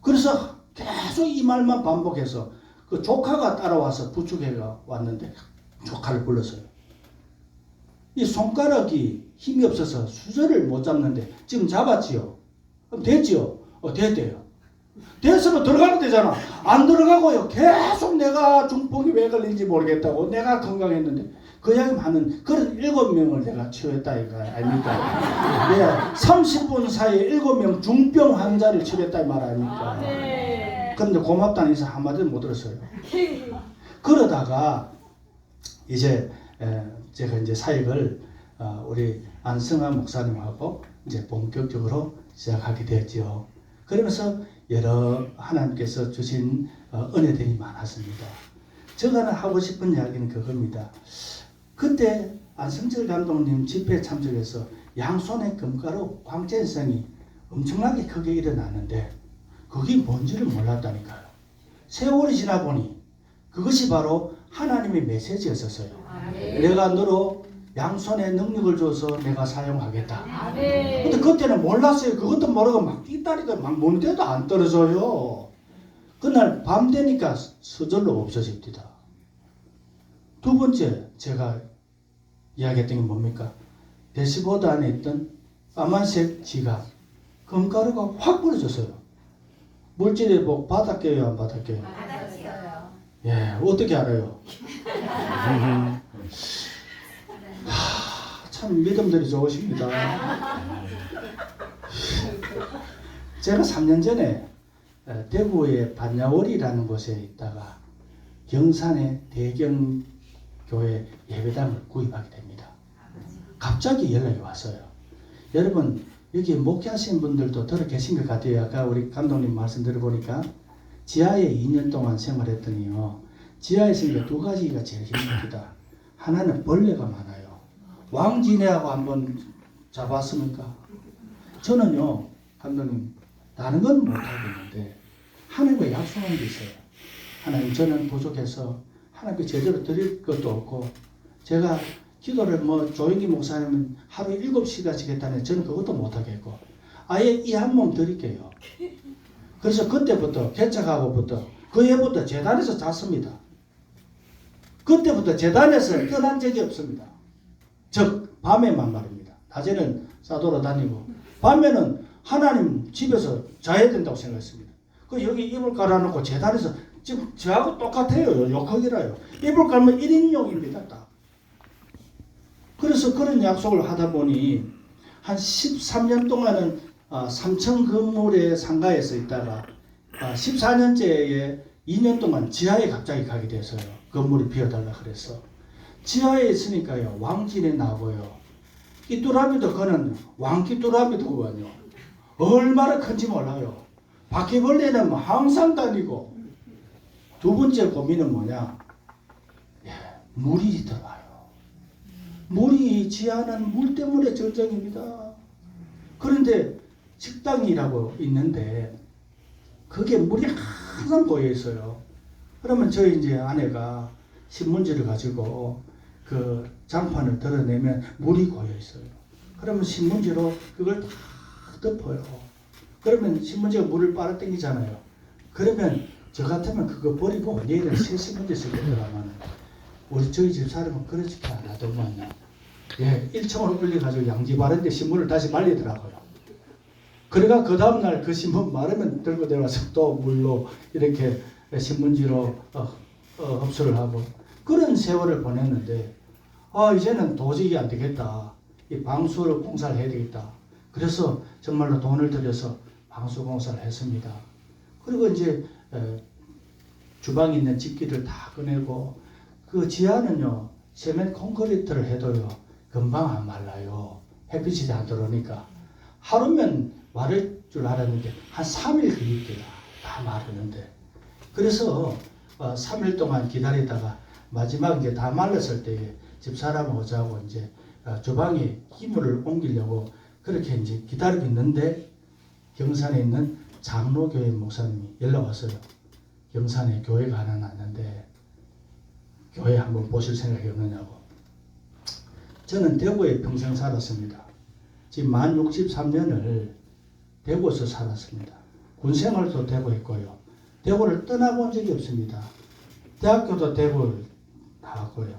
그래서 계속 이 말만 반복해서 그 조카가 따라와서 부축해가 왔는데 조카를 불렀어요. 이 손가락이 힘이 없어서 수저를 못 잡는데 지금 잡았지요? 그럼 됐지요? 됐대요. 됐으면 들어가면 되잖아. 안 들어가고요. 계속 내가 중풍이 왜 걸린지 모르겠다고 내가 건강했는데 그 이야기 하는 그런 7명을 내가 치료했다 이거 아닙니까? 네, 30분 사이에 7명 중병 환자를 치료했다 이 말 아닙니까? 네. 그런데 고맙다는 인사 한마디도 못 들었어요. 그러다가 이제 제가 이제 사역을 우리 안승환 목사님하고 이제 본격적으로 시작하게 됐죠. 그러면서 여러 하나님께서 주신 은혜들이 많았습니다. 제가 하고 싶은 이야기는 그겁니다. 그때 안성철 감독님 집회에 참석해서 양손에 금가루 광채성이 엄청나게 크게 일어나는데 그게 뭔지를 몰랐다니까요. 세월이 지나 보니 그것이 바로 하나님의 메시지였었어요. 내가 너로 양손에 능력을 줘서 내가 사용하겠다. 근데 그때는 몰랐어요. 그것도 모르고 막 뛰다니까 막 뭔데도 안 떨어져요. 그날 밤 되니까 서절로 없어집니다. 두 번째 제가 이야기했던 게 뭡니까? 대시보드 안에 있던 까만색 지갑 금가루가 확 부러졌어요. 물질의 복 받았게요, 안 받았게요? 받았어요. 예, 어떻게 알아요? 참 믿음들이 좋으십니다. 제가 3년 전에 대구의 반야월이라는 곳에 있다가 경산의 대경교회 예배당을 구입하게 됩니다. 갑자기 연락이 왔어요. 여러분 여기 목회하신 분들도 들어 계신 것 같아요. 아까 우리 감독님 말씀 들어보니까 지하에 2년 동안 생활했더니요. 지하에 있으니까 두 가지가 제일 힘듭니다. 하나는 벌레가 많아요. 왕지네하고 한번 잡았습니까? 저는요, 감독님, 다른 건 못하겠는데, 하나님과 약속한 게 있어요. 하나님, 저는 부족해서 하나님께 제대로 드릴 것도 없고, 제가 기도를 조영기 목사님은 하루 7시간씩 했다는데, 저는 그것도 못하겠고, 아예 이 한 몸 드릴게요. 그래서 그때부터, 개척하고부터, 그 해부터 재단에서 잤습니다. 그때부터 재단에서 떠난 적이 없습니다. 즉 밤에만 말입니다. 낮에는 싸돌아 다니고 밤에는 하나님 집에서 자야 된다고 생각했습니다. 그 여기 이불 깔아놓고 재단에서 지금 저하고 똑같아요. 욕하기라요. 이불 깔면 1인용입니다. 딱. 그래서 그런 약속을 하다 보니 한 13년 동안은 3층 건물의 상가에서 있다가 14년째에 2년 동안 지하에 갑자기 가게 돼서요. 건물이 비어달라 그래서 지하에 있으니까요. 왕진에 나고요. 끼뚜라미도 그는 왕끼뚜라미도거든요. 얼마나 큰지 몰라요. 바퀴벌레는 항상 다니고. 두 번째 고민은 뭐냐? 물이 들어와요. 물이 지하는 물 때문에 절정입니다. 그런데 식당이라고 있는데 그게 물이 항상 고여 있어요. 그러면 저희 이제 아내가 신문지를 가지고 그 장판을 드러내면 물이 고여 있어요. 그러면 신문지로 그걸 다 덮어요. 그러면 신문지가 물을 빨아당기잖아요. 그러면 저 같으면 그거 버리고 내일은 새 신문지 쓸 거라면 우리 저희 집 사람은 그렇게 안 하더만요. 1층으로 올려가지고 양지 바른데 신문을 다시 말리더라고요. 그래가 그 다음날 그 신문 마르면 들고 내려와서 또 물로 이렇게 신문지로 흡수를 하고 그런 세월을 보냈는데 이제는 도저히 안 되겠다. 이 방수를 공사를 해야 되겠다. 그래서 정말로 돈을 들여서 방수 공사를 했습니다. 그리고 이제 주방에 있는 집기를 다 꺼내고 그 지하는요 세면 콘크리트를 해도요 금방 안 말라요. 햇빛이 다 들어오니까 하루면 마를 줄 알았는데 한 3일 걸릴게요. 다 마르는데 그래서 3일 동안 기다리다가 마지막 이제 다 말랐을 때 집사람 오자고 이제 주방에 기물을 옮기려고 그렇게 이제 기다리고 있는데 경산에 있는 장로교회 목사님이 연락 왔어요. 경산에 교회가 하나 났는데 교회 한번 보실 생각이 없느냐고. 저는 대구에 평생 살았습니다. 지금 만 63년을 대구에서 살았습니다. 군생활도 대구에 있고요. 대구를 떠나본 적이 없습니다. 대학교도 대구를 나왔고요.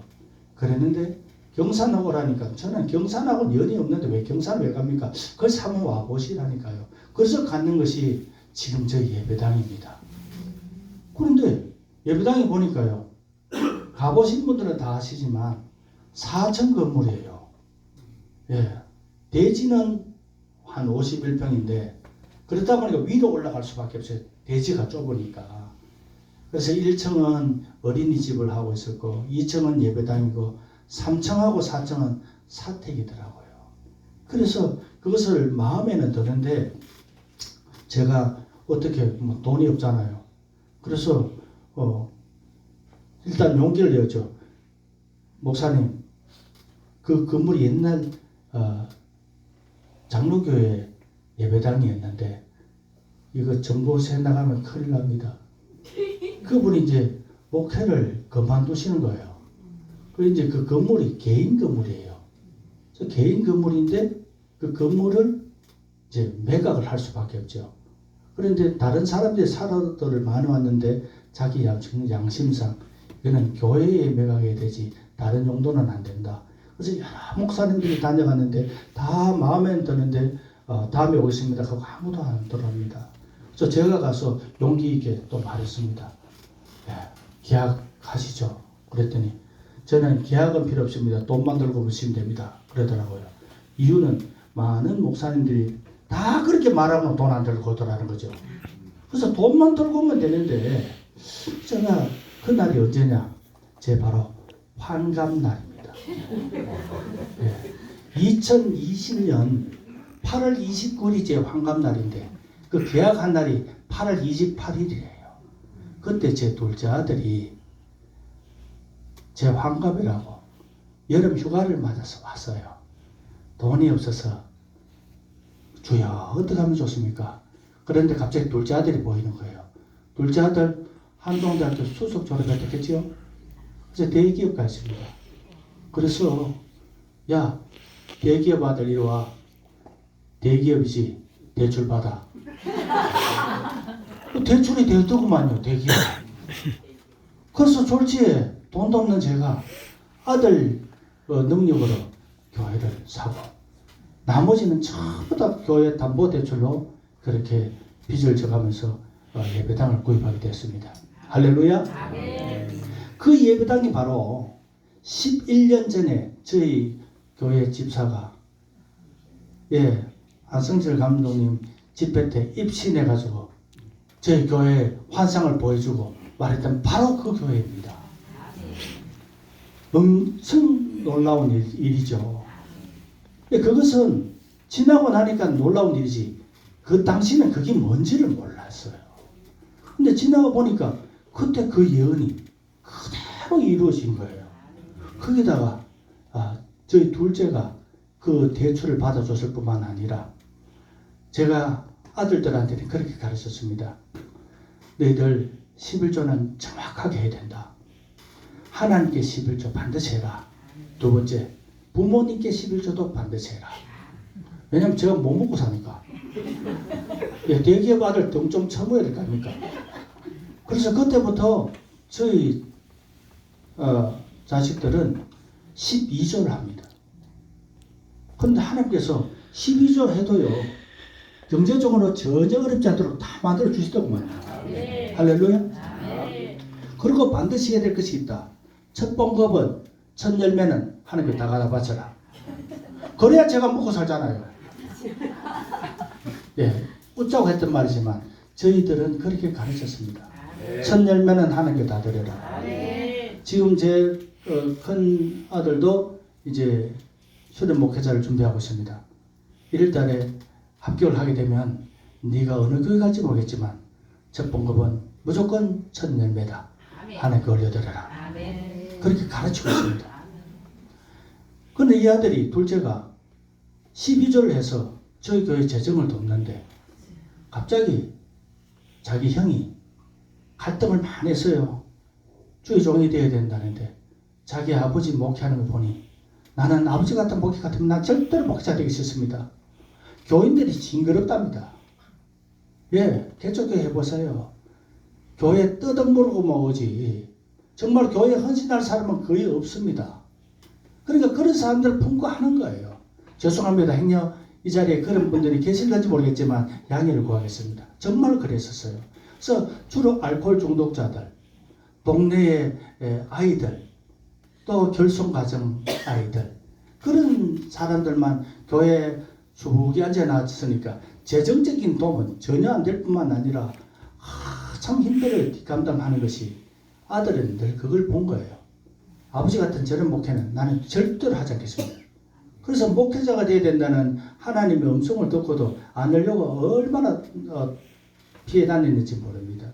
그랬는데 경산 오라니까 저는 경산하고는 연이 없는데 왜 경산을 왜 갑니까? 그래서 한번 와보시라니까요. 그래서 갖는 것이 지금 저희 예배당입니다. 그런데 예배당에 보니까요. 가보신 분들은 다 아시지만 4층 건물이에요. 예. 대지는 한 51평인데 그렇다 보니까 위로 올라갈 수밖에 없어요. 대지가 좁으니까. 그래서 1층은 어린이집을 하고 있었고 2층은 예배당이고 3층하고 4층은 사택이더라고요. 그래서 그것을 마음에는 드는데 제가 어떻게 뭐 돈이 없잖아요. 그래서 일단 용기를 내었죠. 목사님, 그 건물이 옛날 장로교회 예배당이었는데 이거 정보세 나가면 큰일 납니다. 그분이 이제 목회를 그만두시는 거예요. 그리고 이제 그 건물이 개인 건물이에요. 그래서 개인 건물인데 그 건물을 이제 매각을 할 수밖에 없죠. 그런데 다른 사람들이 사람들을 많이 왔는데 자기 양심상 이거는 교회에 매각해야 되지 다른 용도는 안 된다. 그래서 여러 목사님들이 다녀갔는데 다 마음에 드는데 다음에 오겠습니다 하고 아무도 안 들어갑니다. 그래서 제가 가서 용기 있게 또 말했습니다. 예, 계약하시죠. 그랬더니 저는 계약은 필요 없습니다. 돈만 들고 오시면 됩니다. 그러더라고요. 이유는 많은 목사님들이 다 그렇게 말하면 돈 안 들고 오더라는 거죠. 그래서 돈만 들고 오면 되는데 제가 그날이 언제냐? 제 바로 환갑날입니다. 예. 2020년 8월 29일이 제 환갑날인데 그 계약한 날이 8월 28일이에요. 그때 제 둘째 아들이 제 환갑이라고 여름 휴가를 맞아서 왔어요. 돈이 없어서 주여 어떻게 하면 좋습니까? 그런데 갑자기 둘째 아들이 보이는 거예요. 둘째 아들 한동대학교 수석 졸업했겠죠? 그래서 대기업 갔습니다. 그래서 야 대기업 아들 이리 와. 대기업이지 대출 받아. 대출이 되더구만요. 대기업. 그래서 졸지에 돈도 없는 제가 아들 능력으로 교회를 사고 나머지는 전부 다 교회 담보대출로 그렇게 빚을 져가면서 예배당을 구입하게 됐습니다. 할렐루야. 그 예배당이 바로 11년 전에 저희 교회 집사가 안성철 감독님 집회 때 입신해가지고 저희 교회 환상을 보여주고 말했던 바로 그 교회입니다. 엄청 놀라운 일이죠. 그것은 지나고 나니까 놀라운 일이지 그 당시는 그게 뭔지를 몰랐어요. 근데 지나가 보니까 그때 그 예언이 그대로 이루어진 거예요. 거기다가 저희 둘째가 그 대출을 받아줬을 뿐만 아니라 제가 아들들한테는 그렇게 가르쳤습니다. 너희들 11조는 정확하게 해야 된다. 하나님께 11조 반드시 해라. 두 번째, 부모님께 11조도 반드시 해라. 왜냐면 제가 못 먹고 사니까. 대기업 아들 등 좀 쳐먹어야 될 거 아닙니까? 그래서 그때부터 저희 자식들은 12조를 합니다. 그런데 하나님께서 12조 해도요 경제적으로 전혀 어렵지 않도록 다 만들어 주시더구만요. 할렐루야. 그리고 반드시 해야 될 것이 있다. 첫 봉급은 첫 열매는 하나님께 다 갖다 바쳐라. 그래야 제가 먹고 살잖아요. 웃자고 했던 말이지만 저희들은 그렇게 가르쳤습니다. 첫 열매는 하나님께 다 드려라. 지금 제 큰 아들도 이제 수련 목회자를 준비하고 있습니다. 1월달에 합격을 하게 되면 네가 어느 교회 갈지 모르겠지만 첫 봉급은 무조건 첫 열매다. 하나님께 올려드려라. 그렇게 가르치고 있습니다. 그런데 이 아들이 둘째가 12조를 해서 저희 교회 재정을 돕는데 갑자기 자기 형이 갈등을 많이 했어요. 주의 종이 되어야 된다는데 자기 아버지 목회하는 거 보니 나는 아버지 같은 목회 같으면 난 절대로 목회자 되기 싫습니다. 교인들이 징그럽답니다. 예, 개척교회 해보세요. 교회 뜯어모르고 먹으지. 정말 교회에 헌신할 사람은 거의 없습니다. 그러니까 그런 사람들 품고 하는 거예요. 죄송합니다. 행여 이 자리에 그런 분들이 계실는지 모르겠지만 양해를 구하겠습니다. 정말 그랬었어요. 그래서 주로 알코올 중독자들, 동네의 아이들, 또 결손가정 아이들, 그런 사람들만 교회에 쭉 앉아놨으니까 재정적인 도움은 전혀 안 될 뿐만 아니라 참 힘들어요. 뒷감당하는 것이. 아들은 늘 그걸 본 거예요. 아버지 같은 저런 목회는 나는 절대로 하지 않겠습니다. 그래서 목회자가 되어야 된다는 하나님의 음성을 듣고도 안 하려고 얼마나 피해 다녔는지 모릅니다.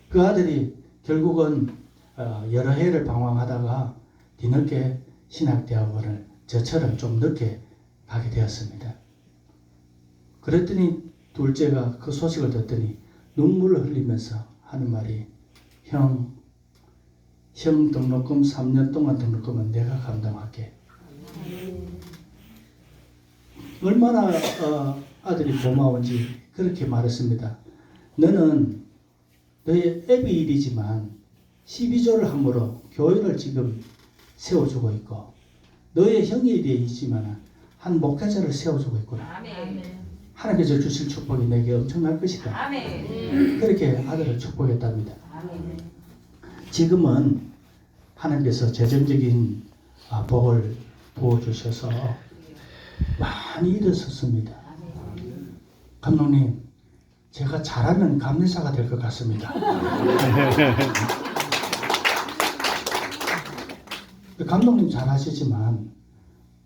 그 아들이 결국은 여러 해를 방황하다가 뒤늦게 신학대학원을 저처럼 좀 늦게 가게 되었습니다. 그랬더니 둘째가 그 소식을 듣더니 눈물을 흘리면서 하는 말이 형 등록금 3년 동안 등록금은 내가 감당할게. 얼마나 아들이 고마운지 그렇게 말했습니다. 너는 너의 애비 일이지만 12조를 함으로 교회를 지금 세워주고 있고 너의 형의 일이지만 한 목회자를 세워주고 있구나. 하나님께서 주실 축복이 내게 엄청날 것이다. 그렇게 아들을 축복했답니다. 지금은 하나님께서 재정적인 복을 부어주셔서 많이 일어섰습니다. 감독님, 제가 잘하는 감리사가 될 것 같습니다. 감독님 잘 아시지만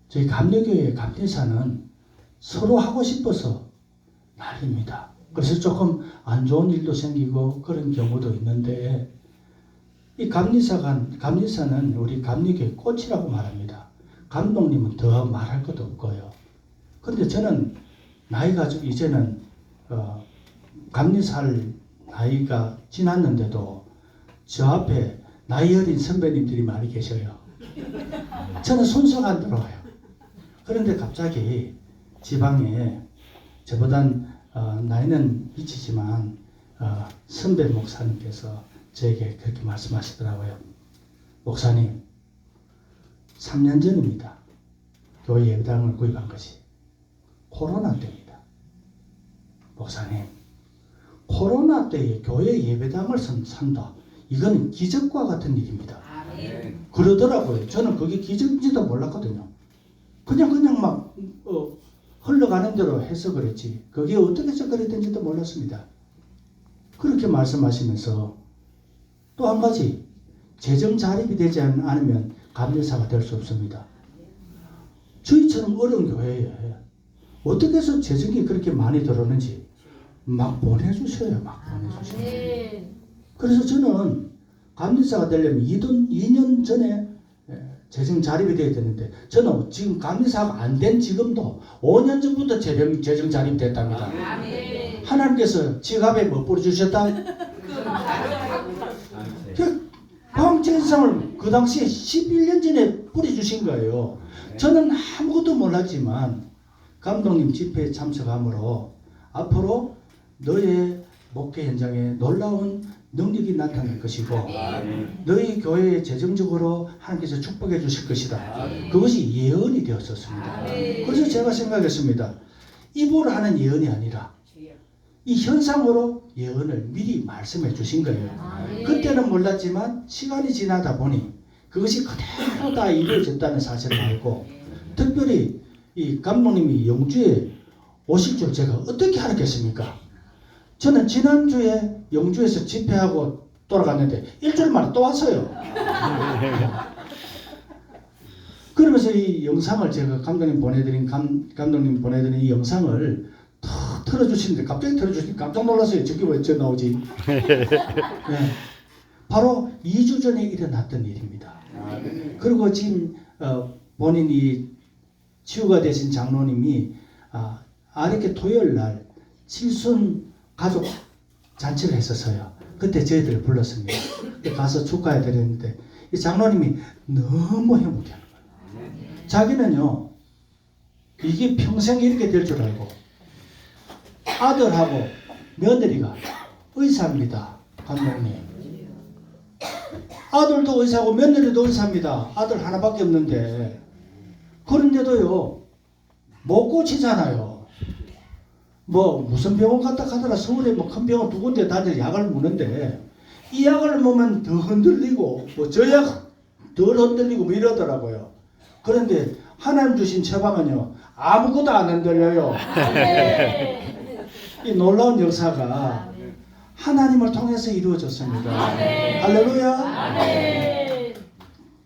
저희 감리교회 감리사는 서로 하고 싶어서 난립니다. 그래서 조금 안 좋은 일도 생기고 그런 경우도 있는데 이 감리사는 우리 감리교회 꽃이라고 말합니다. 감독님은 더 말할 것도 없고요. 그런데 저는 나이가 좀 이제는 감리사할 나이가 지났는데도 저 앞에 나이 어린 선배님들이 많이 계셔요. 저는 순서가 안 들어와요. 그런데 갑자기 지방에 저보단 나이는 미치지만 선배 목사님께서 저에게 그렇게 말씀하시더라고요. 목사님, 3년 전입니다. 교회 예배당을 구입한 것이 코로나 때입니다. 목사님, 코로나 때에 교회 예배당을 산다. 이건 기적과 같은 일입니다. 그러더라고요. 저는 그게 기적인지도 몰랐거든요. 그냥 막 흘러가는 대로 해서 그랬지. 그게 어떻게 해서 그랬는지도 몰랐습니다. 그렇게 말씀하시면서 또 한 가지, 재정 자립이 되지 않으면 감리사가 될 수 없습니다. 저희처럼 어려운 교회에 어떻게 해서 재정이 그렇게 많이 들어오는지 막 보내주셔요. 막 보내주셔요. 그래서 저는 감리사가 되려면 2년 전에 재정 자립이 되어야 되는데 저는 지금 감리사가 안 된 지금도 5년 전부터 재정 자립이 됐답니다. 하나님께서 지갑에 뭐 뿌려주셨다? 방제상을 그 당시에 11년 전에 뿌려주신 거예요. 저는 아무것도 몰랐지만 감독님 집회에 참석함으로 앞으로 너의 목회 현장에 놀라운 능력이 나타날 것이고 너희 교회에 재정적으로 하나님께서 축복해 주실 것이다. 그것이 예언이 되었었습니다. 그래서 제가 생각했습니다. 입으로 하는 예언이 아니라 이 현상으로 예언을 미리 말씀해 주신 거예요. 그때는 몰랐지만 시간이 지나다 보니 그것이 그대로 다 이루어졌다는 사실을 알고 특별히 이 감독님이 영주에 오실 줄 제가 어떻게 알았겠습니까? 저는 지난주에 영주에서 집회하고 돌아갔는데 일주일 만에 또 왔어요. 그러면서 이 영상을 제가 감독님 보내드린 이 영상을 탁 틀어주시는데 갑자기 틀어주시니까 깜짝 놀랐어요. 저게 왜 저 나오지? 네. 바로 2주 전에 일어났던 일입니다. 그리고 지금 본인이 치유가 되신 장로님이 이렇게 토요일 날 칠순 가족 잔치를 했었어요. 그때 저희들을 불렀습니다. 가서 축하해 드렸는데 이 장로님이 너무 행복해하는 거예요. 자기는요 이게 평생 이렇게 될 줄 알고 아들하고 며느리가 의사입니다. 감독님. 아들도 의사고 며느리도 의사입니다. 아들 하나밖에 없는데 그런데도요 못 고치잖아요. 뭐 무슨 병원 갔다 가더라. 서울에 뭐 큰 병원 두 군데 다들 약을 먹는데 이 약을 먹으면 더 흔들리고 뭐 저 약 덜 흔들리고 뭐 이러더라고요. 그런데 하나님 주신 처방은요 아무것도 안 흔들려요. 이 놀라운 역사가 하나님을 통해서 이루어졌습니다. 할렐루야.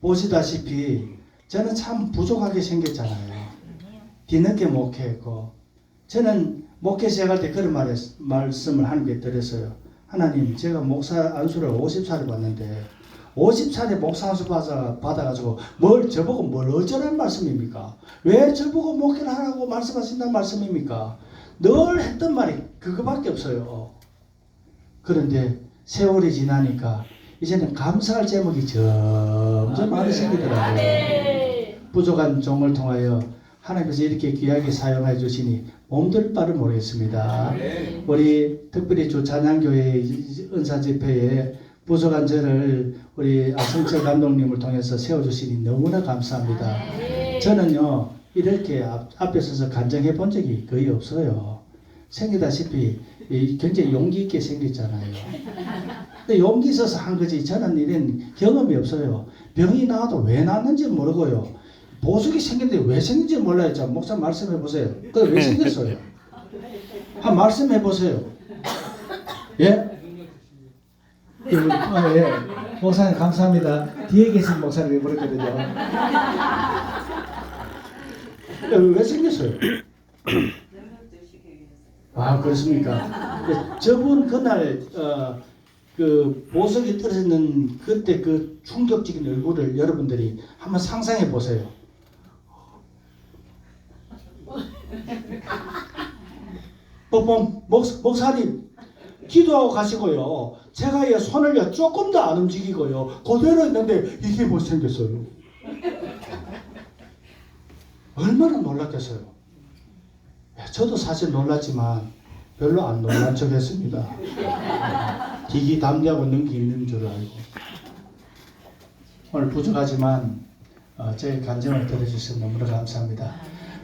보시다시피 저는 참 부족하게 생겼잖아요. 뒤늦게 목회했고 저는 목회 시작할 때 그런 말씀을 하나님께 드렸어요. 하나님 제가 목사 안수를 50살에 받는데 50살에 목사 안수 받아가지고 저보고 뭘 어쩌라는 말씀입니까? 왜 저보고 목회를 하라고 말씀하신다는 말씀입니까? 늘 했던 말이 그거밖에 없어요. 그런데 세월이 지나니까 이제는 감사할 제목이 점점 많이 생기더라고요. 부족한 종을 통하여 하나님께서 이렇게 귀하게 사용해 주시니 몸둘 바를 모르겠습니다. 우리 특별히 주찬양교회 은사 집회에 부족한 저를 우리 성철 감독님을 통해서 세워주시니 너무나 감사합니다. 저는요 이렇게 앞에 서서 간증해 본 적이 거의 없어요. 생기다시피 굉장히 용기 있게 생겼잖아요. 근데 용기 있어서 한 거지 저는 이런 경험이 없어요. 병이 나와도 왜 났는지 모르고요. 보석이 생겼는데 왜 생긴지 몰라요. 자, 목사 말씀해 보세요. 그게 왜 생겼어요? 한 말씀해 보세요. 예? 예. 목사님 감사합니다. 뒤에 계신 목사님이 그랬거든요. 왜 생겼어요? 그렇습니까? 저분 그날 그 보석이 떨어지는 그때 그 충격적인 얼굴을 여러분들이 한번 상상해 보세요. 목사님 기도하고 가시고요. 제가 손을 조금 더 안 움직이고요. 그대로 있는데 이게 뭐 생겼어요? 얼마나 놀랐겠어요. 저도 사실 놀랐지만 별로 안 놀란 척 했습니다. 디기담대하고 능기 있는 줄 알고. 오늘 부족하지만 제 간증을 들어주셔서 너무나 감사합니다.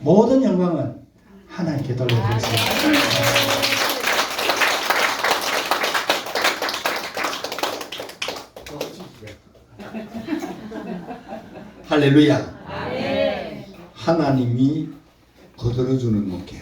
모든 영광은 하나님께 돌려드리겠습니다. 할렐루야. 하나님이 거들어주는 목회.